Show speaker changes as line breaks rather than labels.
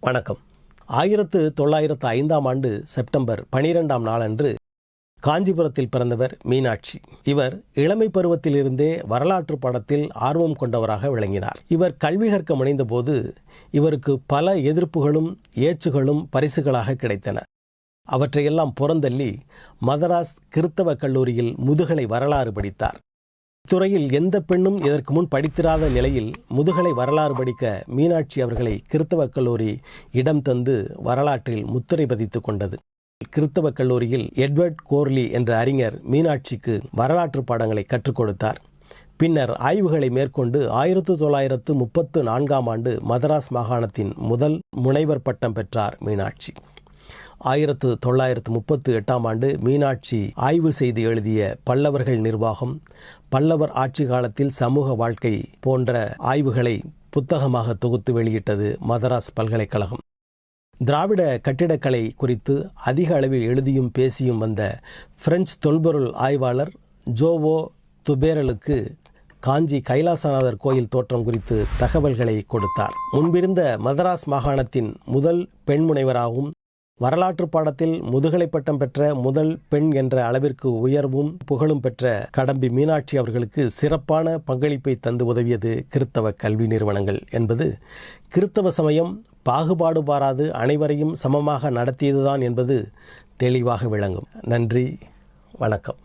வணக்கம். 1905ஆம் ஆண்டு செப்டம்பர் 12ஆம் நாளன்று காஞ்சிபுரத்தில் பிறந்தவர் மீனாட்சி. இவர் இளமை பருவத்திலிருந்தே வரலாற்று பாடத்தில் ஆர்வம் கொண்டவராக விளங்கினார். இவர் கல்வி கற்க முனைந்தபோது இவருக்கு பல எதிர்ப்புகளும் ஏச்சுகளும் பரிசுகளாக கிடைத்தன. அவற்றையெல்லாம் புறந்தள்ளி மதராஸ் கிறித்தவ கல்லூரியில் முதுகலை வரலாறு படித்தார். துறையில் எந்த பெண்ணும் இதற்கு முன் படித்திராத நிலையில் முதுகலை வரலாறு படிக்க மீனாட்சி அவர்களை கிறித்தவ கல்லூரி இடம் தந்து வரலாற்றில் முத்திரை பதித்துக் கொண்டது. கிறித்தவ கல்லூரியில் எட்வர்ட் கோர்லி என்ற அறிஞர் மீனாட்சிக்கு வரலாற்று பாடங்களை கற்றுக் கொடுத்தார். பின்னர் ஆய்வுகளை மேற்கொண்டு 1934ஆம் ஆண்டு மதராஸ் மாகாணத்தின் முதல் முனைவர் பட்டம் பெற்றார் மீனாட்சி. 1938ஆம் ஆண்டு மீனாட்சி ஆய்வு செய்து எழுதிய பல்லவர்கள் நிர்வாகம், பல்லவர் ஆட்சி காலத்தில் சமூக வாழ்க்கை போன்ற ஆய்வுகளை புத்தகமாக தொகுத்து வெளியிட்டது மதராஸ் பல்கலைக்கழகம். திராவிட கட்டிடக்கலை குறித்து அதிக அளவில் எழுதியும் பேசியும் வந்த பிரெஞ்சு தொல்பொருள் ஆய்வாளர் ஜோவோ துபேரலுக்கு காஞ்சி கைலாசநாதர் கோயில் தோற்றம் குறித்து தகவல்களை கொடுத்தார். முன்பிருந்த மதராஸ் மாகாணத்தின் முதல் பெண் முனைவராகவும் வரலாற்று பாடத்தில் முதுகலை பட்டம் பெற்ற முதல் பெண் என்ற அளவிற்கு உயர்வும் புகழும் பெற்ற கடம்பி மீனாட்சி அவர்களுக்கு சிறப்பான பங்களிப்பை தந்து உதவியது கிறித்தவ கல்வி நிறுவனங்கள் என்பது கிறித்தவ சமயம் பாகுபாடு பாராது அனைவரையும் சமமாக நடத்தியதுதான் என்பது தெளிவாக விளங்கும். நன்றி, வணக்கம்.